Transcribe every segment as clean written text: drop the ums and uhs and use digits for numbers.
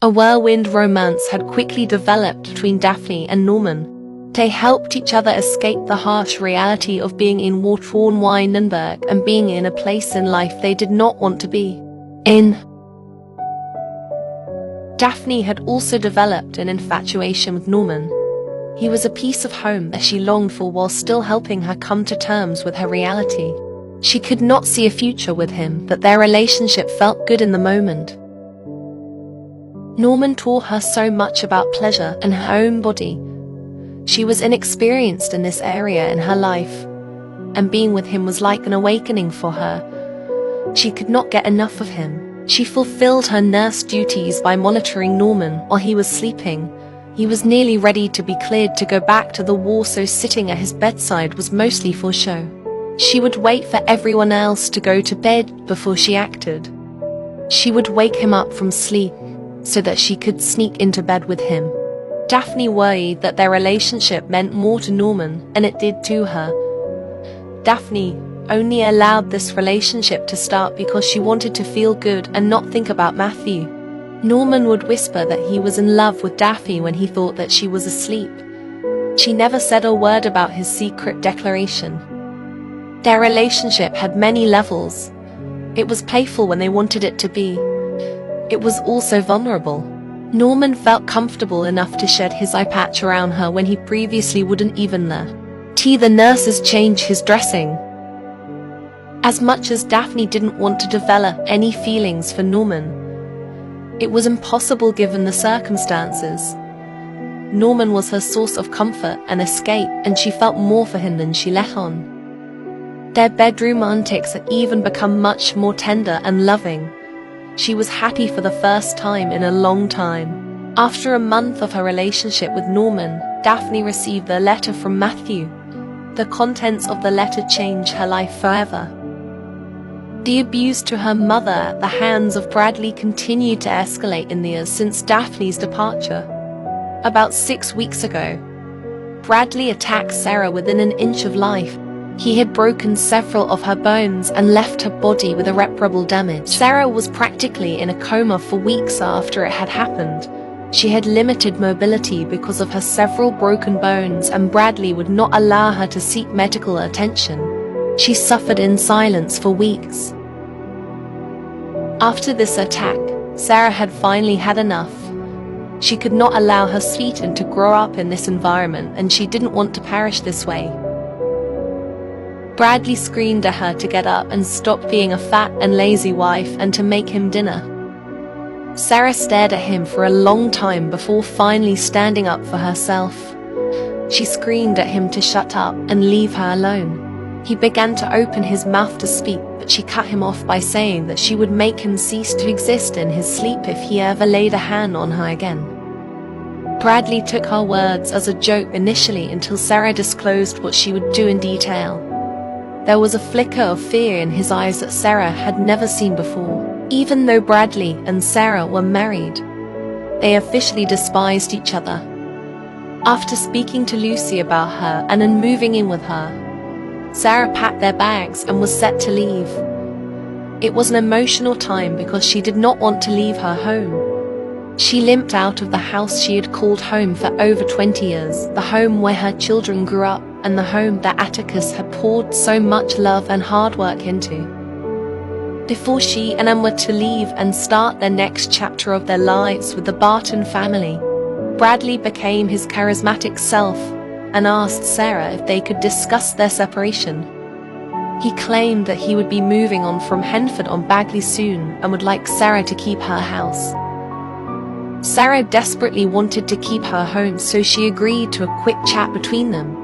A whirlwind romance had quickly developed between Daphne and Norman. They helped each other escape the harsh reality of being in war-torn Weinenberg and being in a place in life they did not want to be in. Daphne had also developed an infatuation with Norman. He was a piece of home that she longed for while still helping her come to terms with her reality. She could not see a future with him, but their relationship felt good in the moment. Norman taught her so much about pleasure and her own body. She was inexperienced in this area in her life, and being with him was like an awakening for her. She could not get enough of him. She fulfilled her nurse duties by monitoring Norman while he was sleeping. He was nearly ready to be cleared to go back to the war, so sitting at his bedside was mostly for show. She would wait for everyone else to go to bed before she acted. She would wake him up from sleep so that she could sneak into bed with him. Daphne worried that their relationship meant more to Norman, and it did to her. Daphne only allowed this relationship to start because she wanted to feel good and not think about Matthew. Norman would whisper that he was in love with Daphne when he thought that she was asleep. She never said a word about his secret declaration. Their relationship had many levels. It was playful when they wanted it to be. It was also vulnerable. Norman felt comfortable enough to shed his eye patch around her when he previously wouldn't even let the nurses change his dressing. As much as Daphne didn't want to develop any feelings for Norman, it was impossible given the circumstances. Norman was her source of comfort and escape, and she felt more for him than she let on. Their bedroom antics had even become much more tender and loving. She was happy for the first time in a long time. After a month of her relationship with Norman, Daphne received a letter from Matthew. The contents of the letter changed her life forever. The abuse to her mother at the hands of Bradley continued to escalate in the years since Daphne's departure. About 6 weeks ago, Bradley attacked Sarah within an inch of life. He had broken several of her bones and left her body with irreparable damage. Sarah was practically in a coma for weeks after it had happened. She had limited mobility because of her several broken bones, and Bradley would not allow her to seek medical attention. She suffered in silence for weeks. After this attack, Sarah had finally had enough. She could not allow her sweetie to grow up in this environment, and she didn't want to perish this way. Bradley screamed at her to get up and stop being a fat and lazy wife and to make him dinner. Sarah stared at him for a long time before finally standing up for herself. She screamed at him to shut up and leave her alone. He began to open his mouth to speak, but she cut him off by saying that she would make him cease to exist in his sleep if he ever laid a hand on her again. Bradley took her words as a joke initially until Sarah disclosed what she would do in detail. There was a flicker of fear in his eyes that Sarah had never seen before. Even though Bradley and Sarah were married, they officially despised each other. After speaking to Lucy about her and then moving in with her, Sarah packed their bags and was set to leave. It was an emotional time because she did not want to leave her home. She limped out of the house she had called home for over 20 years, the home where her children grew up, and the home that Atticus had poured so much love and hard work into. Before she and Anne were to leave and start their next chapter of their lives with the Barton family, Bradley became his charismatic self and asked Sarah if they could discuss their separation. He claimed that he would be moving on from Henford on Bagley soon and would like Sarah to keep her house. Sarah desperately wanted to keep her home, so she agreed to a quick chat between them,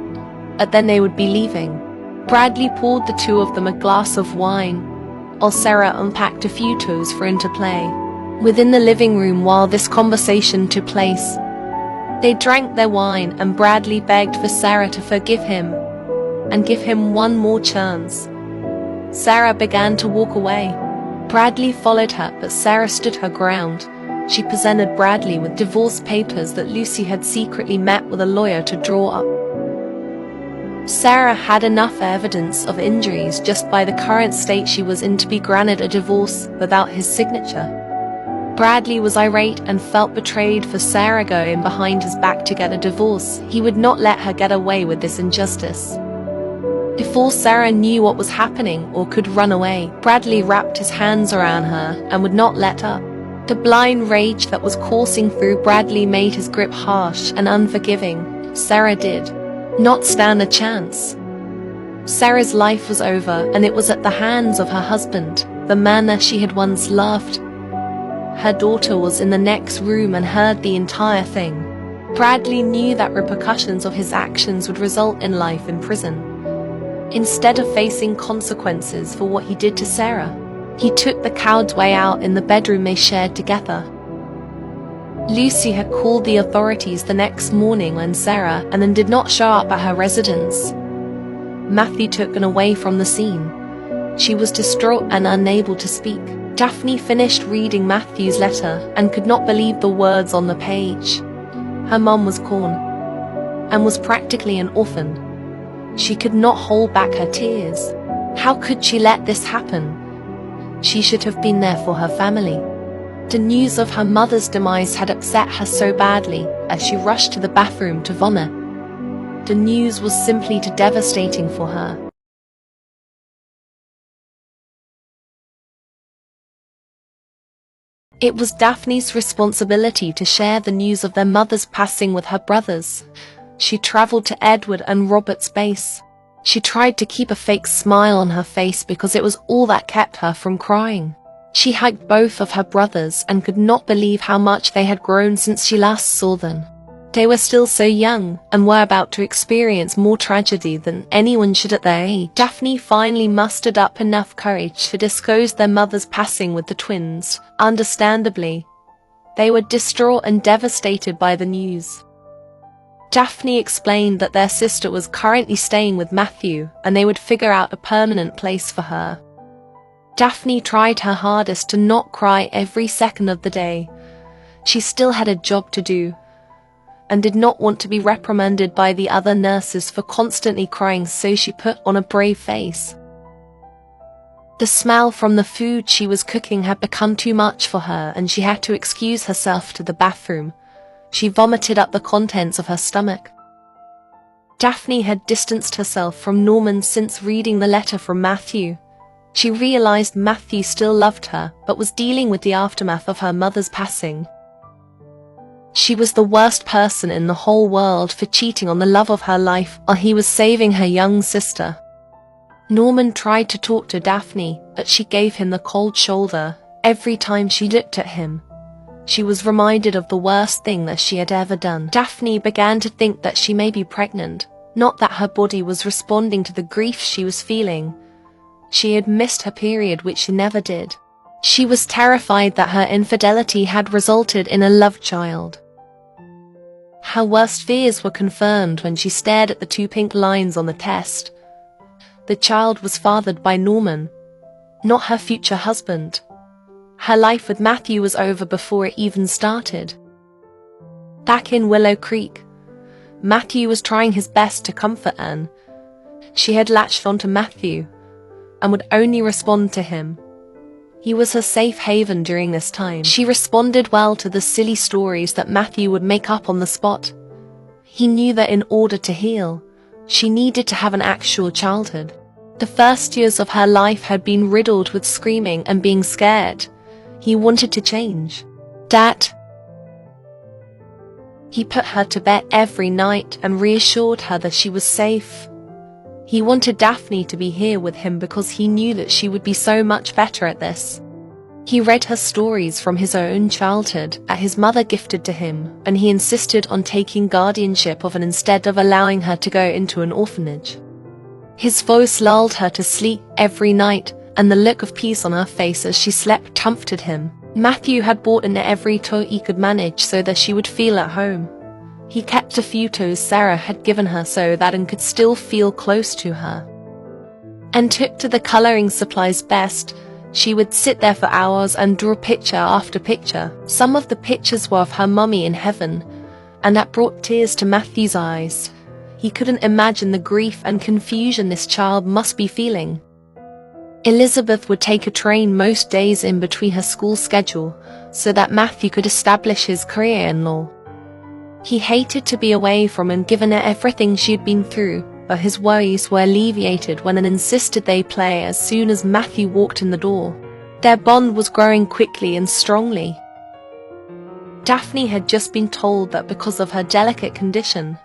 and then they would be leaving. Bradley poured the two of them a glass of wine, while Sarah unpacked a few toys for him to play. Within the living room while this conversation took place, they drank their wine and Bradley begged for Sarah to forgive him and give him one more chance. Sarah began to walk away. Bradley followed her, but Sarah stood her ground. She presented Bradley with divorce papers that Lucy had secretly met with a lawyer to draw up. Sarah had enough evidence of injuries just by the current state she was in to be granted a divorce without his signature. Bradley was irate and felt betrayed for Sarah going behind his back to get a divorce. He would not let her get away with this injustice. Before Sarah knew what was happening or could run away, Bradley wrapped his hands around her and would not let up. The blind rage that was coursing through Bradley made his grip harsh and unforgiving. Sarah did not stand a chance. Sarah's life was over, and it was at the hands of her husband, the man that she had once loved. Her daughter was in the next room and heard the entire thing. Bradley knew that repercussions of his actions would result in life in prison. Instead of facing consequences for what he did to Sarah, he took the coward's way out in the bedroom they shared together. Lucy had called the authorities the next morning when Sarah and then did not show up at her residence. Matthew took her away from the scene. She was distraught and unable to speak. Daphne finished reading Matthew's letter and could not believe the words on the page. Her mum was gone and was practically an orphan. She could not hold back her tears. How could she let this happen? She should have been there for her family. The news of her mother's demise had upset her so badly as she rushed to the bathroom to vomit. The news was simply too devastating for her. It was Daphne's responsibility to share the news of their mother's passing with her brothers. She traveled to Edward and Robert's base. She tried to keep a fake smile on her face because it was all that kept her from crying. She hugged both of her brothers and could not believe how much they had grown since she last saw them. They were still so young and were about to experience more tragedy than anyone should at their age. Daphne finally mustered up enough courage to disclose their mother's passing with the twins. Understandably, they were distraught and devastated by the news. Daphne explained that their sister was currently staying with Matthew and they would figure out a permanent place for her. Daphne tried her hardest to not cry every second of the day. She still had a job to do and did not want to be reprimanded by the other nurses for constantly crying, so she put on a brave face. The smell from the food she was cooking had become too much for her and she had to excuse herself to the bathroom. She vomited up the contents of her stomach. Daphne had distanced herself from Norman since reading the letter from Matthew. She realized Matthew still loved her, but was dealing with the aftermath of her mother's passing. She was the worst person in the whole world for cheating on the love of her life while he was saving her young sister. Norman tried to talk to Daphne, but she gave him the cold shoulder. Every time she looked at him, she was reminded of the worst thing that she had ever done. Daphne began to think that she may be pregnant, not that her body was responding to the grief she was feeling. She had missed her period, which she never did. She was terrified that her infidelity had resulted in a love child. Her worst fears were confirmed when she stared at the 2 pink lines on the test. The child was fathered by Norman, not her future husband. Her life with Matthew was over before it even started. Back in Willow Creek, Matthew was trying his best to comfort Anne. She had latched onto Matthew and would only respond to him. He was her safe haven during this time. She responded well to the silly stories that Matthew would make up on the spot. He knew that in order to heal, she needed to have an actual childhood. The first years of her life had been riddled with screaming and being scared. He wanted to change. Dad. He put her to bed every night and reassured her that she was safe. He wanted Daphne to be here with him because he knew that she would be so much better at this. He read her stories from his own childhood that his mother gifted to him, and he insisted on taking guardianship of her instead of allowing her to go into an orphanage. His voice lulled her to sleep every night, and the look of peace on her face as she slept comforted him. Matthew had bought in every toy he could manage so that she would feel at home. He kept a few toys Sarah had given her so that Anne could still feel close to her. Anne took to the coloring supplies best. She would sit there for hours and draw picture after picture. Some of the pictures were of her mummy in heaven, and that brought tears to Matthew's eyes. He couldn't imagine the grief and confusion this child must be feeling. Elizabeth would take a train most days in between her school schedule so that Matthew could establish his career in law. He hated to be away from him given everything she'd been through, but his worries were alleviated when Anne insisted they play as soon as Matthew walked in the door. Their bond was growing quickly and strongly. Daphne had just been told that because of her delicate condition,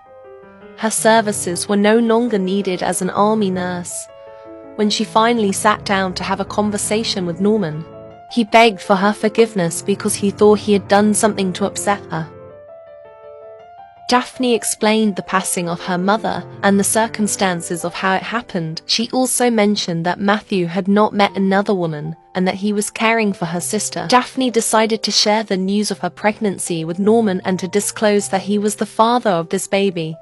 her services were no longer needed as an army nurse. When she finally sat down to have a conversation with Norman, he begged for her forgiveness because he thought he had done something to upset her. Daphne explained the passing of her mother and the circumstances of how it happened. She also mentioned that Matthew had not met another woman and that he was caring for her sister. Daphne decided to share the news of her pregnancy with Norman and to disclose that he was the father of this baby.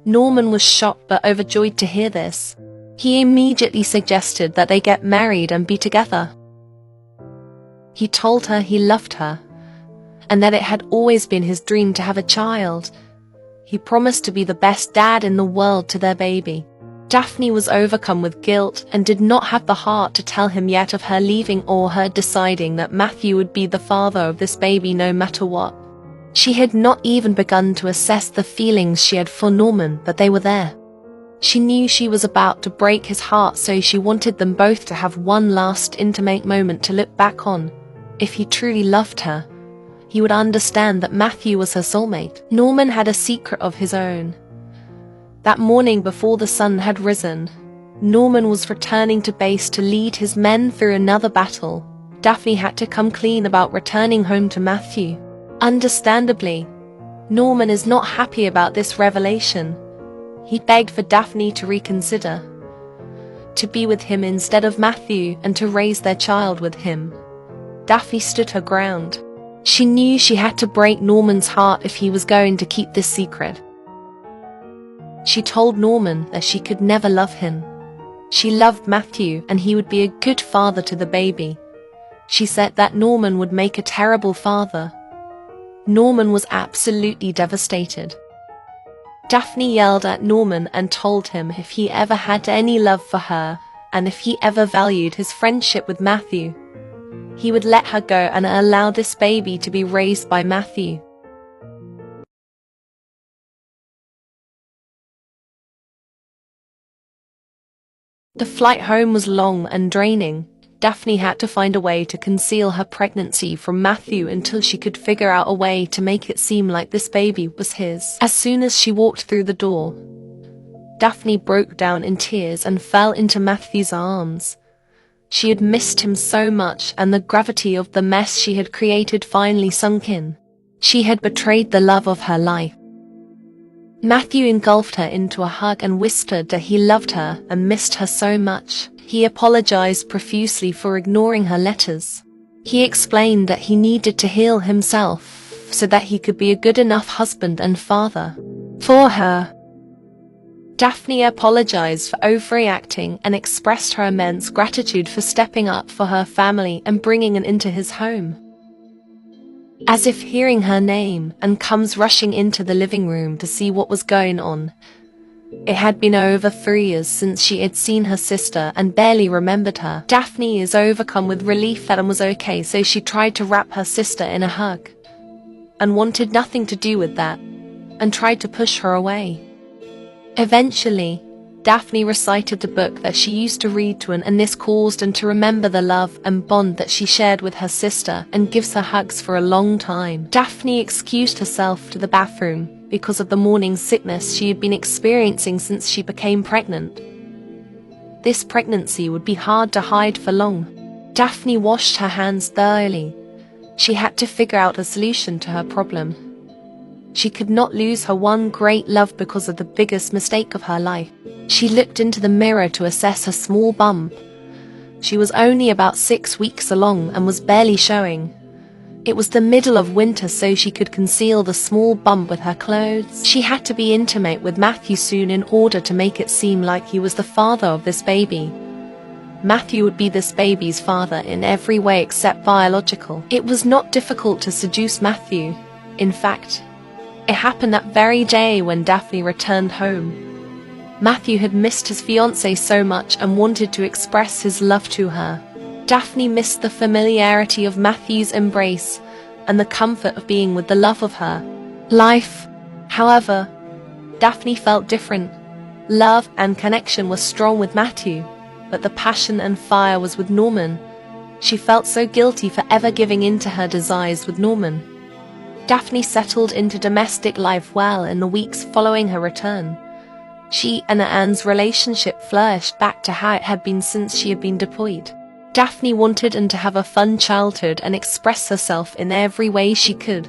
Norman was shocked but overjoyed to hear this. He immediately suggested that they get married and be together. He told her he loved her and that it had always been his dream to have a child. He promised to be the best dad in the world to their baby. Daphne was overcome with guilt and did not have the heart to tell him yet of her leaving or her deciding that Matthew would be the father of this baby no matter what. She had not even begun to assess the feelings she had for Norman, but they were there. She knew she was about to break his heart, so she wanted them both to have one last intimate moment to look back on. If he truly loved her, he would understand that Matthew was her soulmate. Norman had a secret of his own. That morning before the sun had risen, Norman was returning to base to lead his men through another battle. Daphne had to come clean about returning home to Matthew. Understandably, Norman is not happy about this revelation. He begged for Daphne to reconsider, to be with him instead of Matthew and to raise their child with him. Daphne stood her ground. She knew she had to break Norman's heart if he was going to keep this secret. She told Norman that she could never love him. She loved Matthew and he would be a good father to the baby. She said that Norman would make a terrible father. Norman was absolutely devastated. Daphne yelled at Norman and told him if he ever had any love for her and if he ever valued his friendship with Matthew, he would let her go and allow this baby to be raised by Matthew. The flight home was long and draining. Daphne had to find a way to conceal her pregnancy from Matthew until she could figure out a way to make it seem like this baby was his. As soon as she walked through the door, Daphne broke down in tears and fell into Matthew's arms. She had missed him so much, and the gravity of the mess she had created finally sunk in. She had betrayed the love of her life. Matthew engulfed her into a hug and whispered that he loved her and missed her so much. He apologized profusely for ignoring her letters. He explained that he needed to heal himself so that he could be a good enough husband and father for her. Daphne apologized for overreacting and expressed her immense gratitude for stepping up for her family and bringing it into his home. As if hearing her name, and comes rushing into the living room to see what was going on. It had been over 3 years since she had seen her sister and barely remembered her. Daphne is overcome with relief that Anne was okay, so she tried to wrap her sister in a hug and wanted nothing to do with that and tried to push her away. Eventually, Daphne recited the book that she used to read to Anne, and this caused Anne to remember the love and bond that she shared with her sister and gives her hugs for a long time. Daphne excused herself to the bathroom because of the morning sickness she had been experiencing since she became pregnant. This pregnancy would be hard to hide for long. Daphne washed her hands thoroughly. She had to figure out a solution to her problem. She could not lose her one great love because of the biggest mistake of her life. She looked into the mirror to assess her small bump. She was only about 6 weeks along and was barely showing. It was the middle of winter, so she could conceal the small bump with her clothes. She had to be intimate with Matthew soon in order to make it seem like he was the father of this baby. Matthew would be this baby's father in every way except biological. It was not difficult to seduce Matthew. In fact, it happened that very day when Daphne returned home. Matthew had missed his fiancée so much and wanted to express his love to her. Daphne missed the familiarity of Matthew's embrace and the comfort of being with the love of her life. However, Daphne felt different. Love and connection were strong with Matthew, but the passion and fire was with Norman. She felt so guilty for ever giving in to her desires with Norman. Daphne settled into domestic life well in the weeks following her return. She and Anne's relationship flourished back to how it had been since she had been deployed. Daphne wanted Anne to have a fun childhood and express herself in every way she could.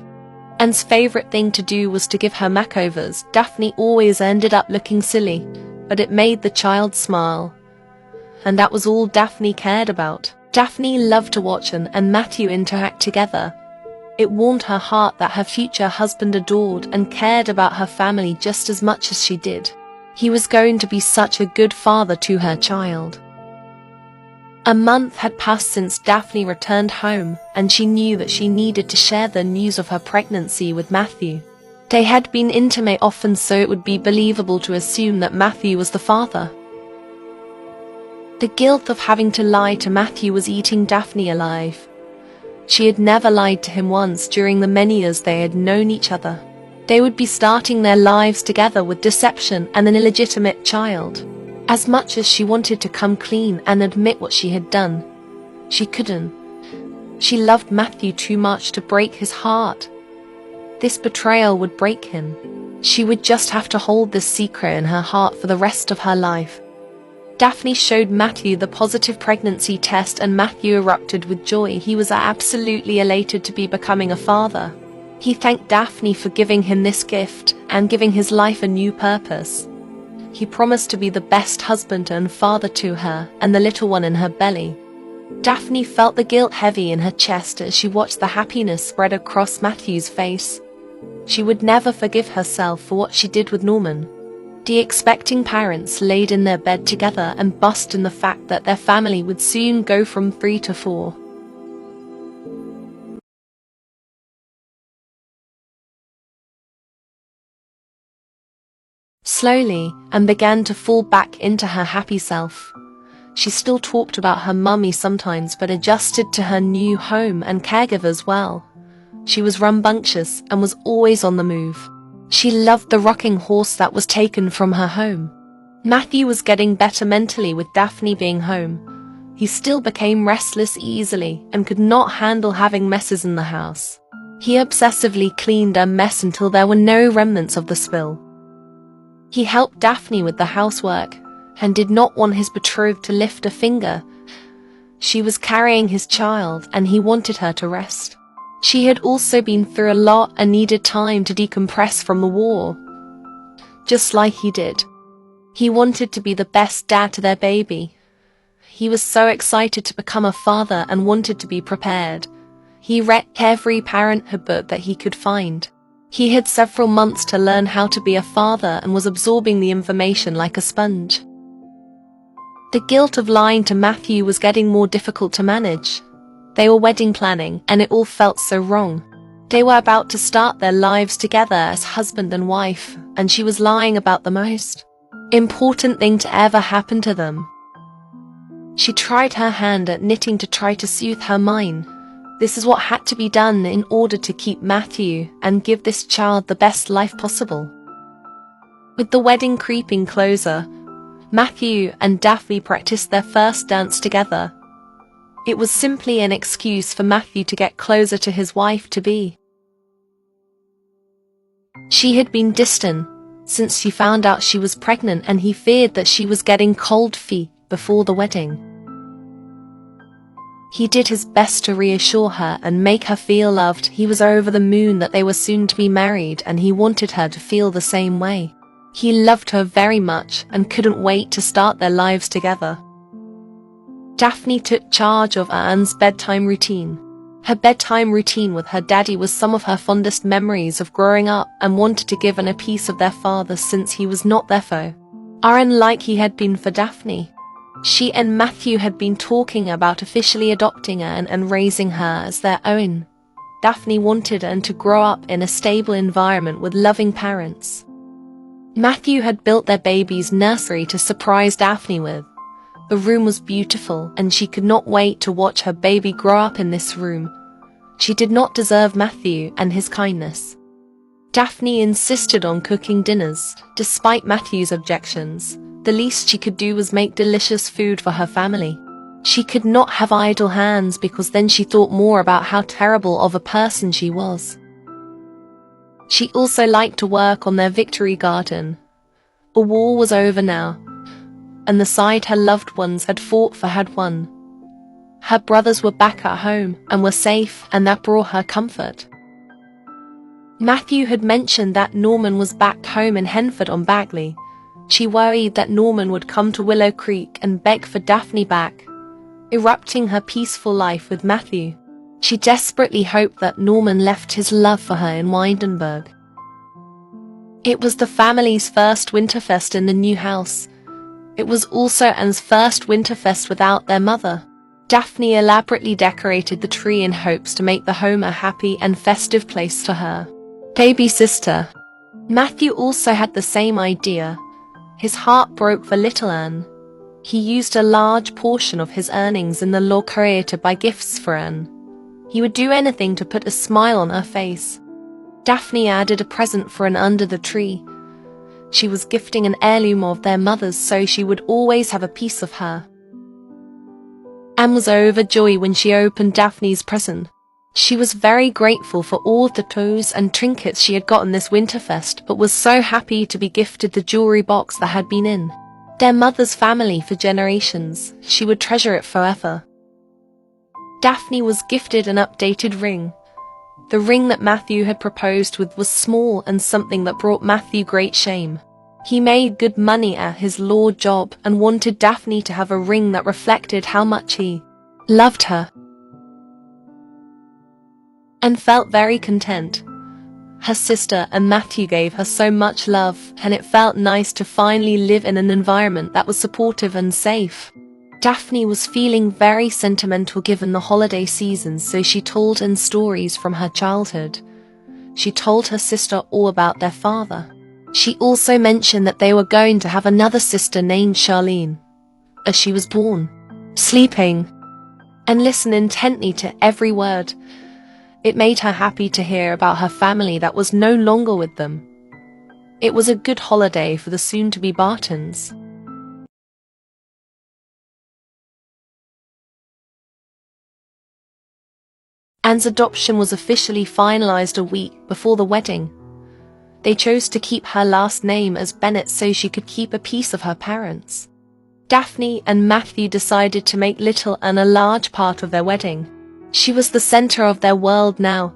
Anne's favorite thing to do was to give her makeovers. Daphne always ended up looking silly, but it made the child smile. And that was all Daphne cared about. Daphne loved to watch Anne and Matthew interact together. It warmed her heart that her future husband adored and cared about her family just as much as she did. He was going to be such a good father to her child. A month had passed since Daphne returned home, and she knew that she needed to share the news of her pregnancy with Matthew. They had been intimate often, so it would be believable to assume that Matthew was the father. The guilt of having to lie to Matthew was eating Daphne alive. She had never lied to him once during the many years they had known each other. They would be starting their lives together with deception and an illegitimate child. As much as she wanted to come clean and admit what she had done, she couldn't. She loved Matthew too much to break his heart. This betrayal would break him. She would just have to hold this secret in her heart for the rest of her life. Daphne showed Matthew the positive pregnancy test, and Matthew erupted with joy. He was absolutely elated to be becoming a father. He thanked Daphne for giving him this gift and giving his life a new purpose. He promised to be the best husband and father to her and the little one in her belly. Daphne felt the guilt heavy in her chest as she watched the happiness spread across Matthew's face. She would never forgive herself for what she did with Norman. The expecting parents laid in their bed together and basked in the fact that their family would soon go from 3 to 4. Slowly, Anne began to fall back into her happy self. She still talked about her mummy sometimes, but adjusted to her new home and caregivers well. She was rambunctious and was always on the move. She loved the rocking horse that was taken from her home. Matthew was getting better mentally with Daphne being home. He still became restless easily and could not handle having messes in the house. He obsessively cleaned a mess until there were no remnants of the spill. He helped Daphne with the housework and did not want his betrothed to lift a finger. She was carrying his child and he wanted her to rest. She had also been through a lot and needed time to decompress from the war, just like he did. He wanted to be the best dad to their baby. He was so excited to become a father and wanted to be prepared. He read every parenthood book that he could find. He had several months to learn how to be a father and was absorbing the information like a sponge. The guilt of lying to Matthew was getting more difficult to manage. They were wedding planning, and it all felt so wrong. They were about to start their lives together as husband and wife, and she was lying about the most important thing to ever happen to them. She tried her hand at knitting to try to soothe her mind. This is what had to be done in order to keep Matthew and give this child the best life possible. With the wedding creeping closer, Matthew and Daphne practiced their first dance together. It was simply an excuse for Matthew to get closer to his wife-to-be. She had been distant since she found out she was pregnant, and he feared that she was getting cold feet before the wedding. He did his best to reassure her and make her feel loved. He was over the moon that they were soon to be married, and he wanted her to feel the same way. He loved her very much and couldn't wait to start their lives together. Daphne took charge of Anne's bedtime routine. Her bedtime routine with her daddy was some of her fondest memories of growing up, and wanted to give Anne a piece of their father since he was not their foe. Aaron, like he had been for Daphne. She and Matthew had been talking about officially adopting Anne and raising her as their own. Daphne wanted Anne to grow up in a stable environment with loving parents. Matthew had built their baby's nursery to surprise Daphne with. The room was beautiful, and she could not wait to watch her baby grow up in this room. She did not deserve Matthew and his kindness. Daphne insisted on cooking dinners, despite Matthew's objections. The least she could do was make delicious food for her family. She could not have idle hands because then she thought more about how terrible of a person she was. She also liked to work on their victory garden. The war was over now, and the side her loved ones had fought for had won. Her brothers were back at home and were safe, and that brought her comfort. Matthew had mentioned that Norman was back home in Henford-on-Bagley. She worried that Norman would come to Willow Creek and beg for Daphne back, erupting her peaceful life with Matthew. She desperately hoped that Norman left his love for her in Windenburg. It was the family's first Winterfest in the new house. It was also Anne's first Winterfest without their mother. Daphne elaborately decorated the tree in hopes to make the home a happy and festive place for her baby sister. Matthew also had the same idea. His heart broke for little Anne. He used a large portion of his earnings in the law career to buy gifts for Anne. He would do anything to put a smile on her face. Daphne added a present for Anne under the tree. She was gifting an heirloom of their mother's, so she would always have a piece of her. Anne was overjoyed when she opened Daphne's present. She was very grateful for all the toys and trinkets she had gotten this Winterfest, but was so happy to be gifted the jewelry box that had been in their mother's family for generations. She would treasure it forever. Daphne was gifted an updated ring. The ring that Matthew had proposed with was small and something that brought Matthew great shame. He made good money at his law job and wanted Daphne to have a ring that reflected how much he loved her, and felt very content. Her sister and Matthew gave her so much love, and it felt nice to finally live in an environment that was supportive and safe. Daphne was feeling very sentimental given the holiday season, so she told Anne stories from her childhood. She told her sister all about their father. She also mentioned that they were going to have another sister named Charlene, as she was born. Sleeping and listened intently to every word. It made her happy to hear about her family that was no longer with them. It was a good holiday for the soon-to-be Bartons. Anne's adoption was officially finalized a week before the wedding. They chose to keep her last name as Bennett so she could keep a piece of her parents. Daphne and Matthew decided to make little Anne a large part of their wedding. She was the center of their world now,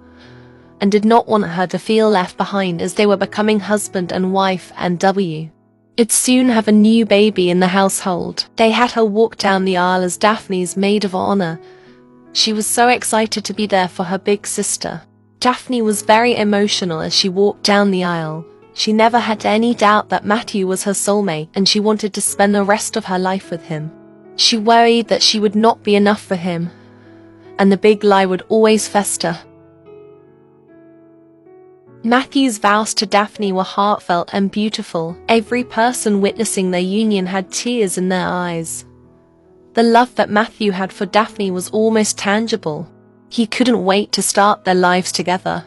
and did not want her to feel left behind as they were becoming husband and wife, and would soon have a new baby in the household. They had her walk down the aisle as Daphne's maid of honor. She was so excited to be there for her big sister. Daphne was very emotional as she walked down the aisle. She never had any doubt that Matthew was her soulmate, and she wanted to spend the rest of her life with him. She worried that she would not be enough for him, and the big lie would always fester. Matthew's vows to Daphne were heartfelt and beautiful. Every person witnessing their union had tears in their eyes. The love that Matthew had for Daphne was almost tangible. He couldn't wait to start their lives together.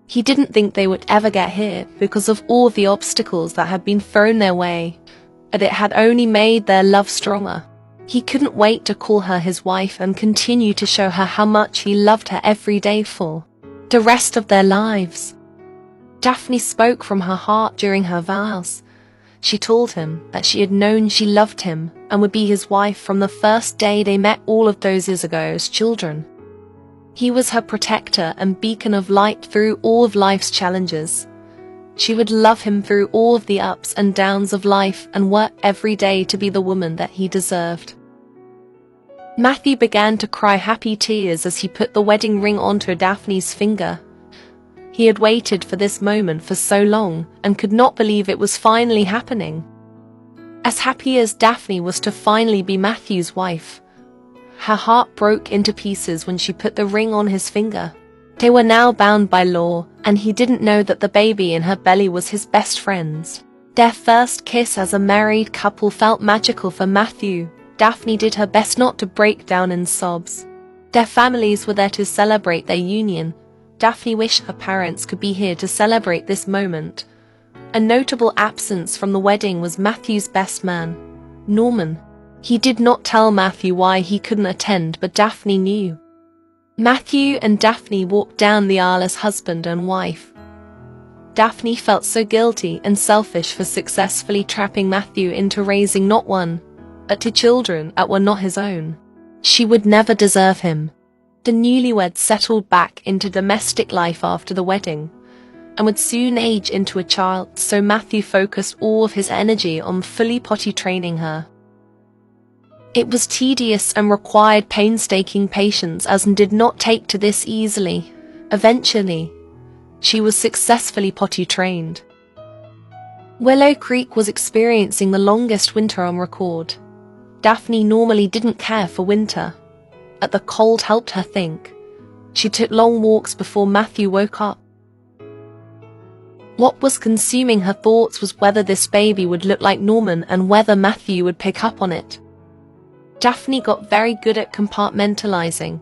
He didn't think they would ever get here because of all the obstacles that had been thrown their way, and it had only made their love stronger. He couldn't wait to call her his wife and continue to show her how much he loved her every day for the rest of their lives. Daphne spoke from her heart during her vows. She told him that she had known she loved him and would be his wife from the first day they met all of those years ago as children. He was her protector and beacon of light through all of life's challenges. She would love him through all of the ups and downs of life and work every day to be the woman that he deserved. Matthew began to cry happy tears as he put the wedding ring onto Daphne's finger. He had waited for this moment for so long and could not believe it was finally happening. As happy as Daphne was to finally be Matthew's wife, her heart broke into pieces when she put the ring on his finger. They were now bound by law, and he didn't know that the baby in her belly was his best friend's. Their first kiss as a married couple felt magical for Matthew. Daphne did her best not to break down in sobs. Their families were there to celebrate their union. Daphne wished her parents could be here to celebrate this moment. A notable absence from the wedding was Matthew's best man, Norman. He did not tell Matthew why he couldn't attend, but Daphne knew. Matthew and Daphne walked down the aisle as husband and wife. Daphne felt so guilty and selfish for successfully trapping Matthew into raising not one, but two children that were not his own. She would never deserve him. The newlyweds settled back into domestic life after the wedding, and would soon age into a child, so Matthew focused all of his energy on fully potty training her. It was tedious and required painstaking patience, as did not take to this easily. Eventually, she was successfully potty trained. Willow Creek was experiencing the longest winter on record. Daphne normally didn't care for winter, but the cold helped her think. She took long walks before Matthew woke up. What was consuming her thoughts was whether this baby would look like Norman and whether Matthew would pick up on it. Daphne got very good at compartmentalizing.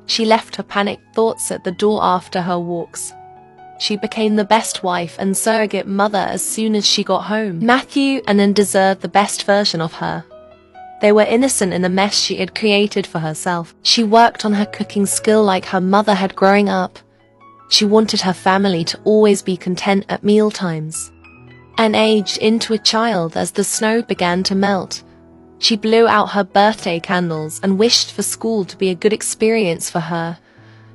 She left her panicked thoughts at the door after her walks. She became the best wife and surrogate mother as soon as she got home. Matthew and Anne deserved the best version of her. They were innocent in the mess she had created for herself. She worked on her cooking skill like her mother had growing up. She wanted her family to always be content at mealtimes. Anne aged into a child as the snow began to melt. She blew out her birthday candles and wished for school to be a good experience for her.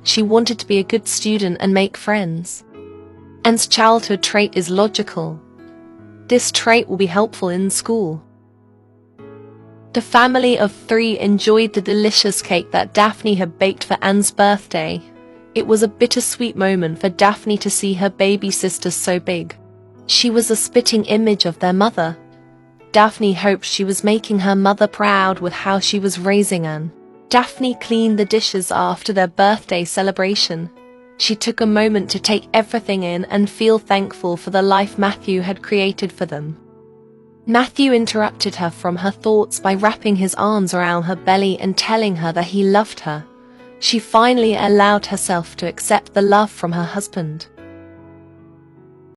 She wanted to be a good student and make friends. Anne's childhood trait is logical. This trait will be helpful in school. The family of 3 enjoyed the delicious cake that Daphne had baked for Anne's birthday. It was a bittersweet moment for Daphne to see her baby sister so big. She was a spitting image of their mother. Daphne hoped she was making her mother proud with how she was raising Anne. Daphne cleaned the dishes after their birthday celebration. She took a moment to take everything in and feel thankful for the life Matthew had created for them. Matthew interrupted her from her thoughts by wrapping his arms around her belly and telling her that he loved her. She finally allowed herself to accept the love from her husband.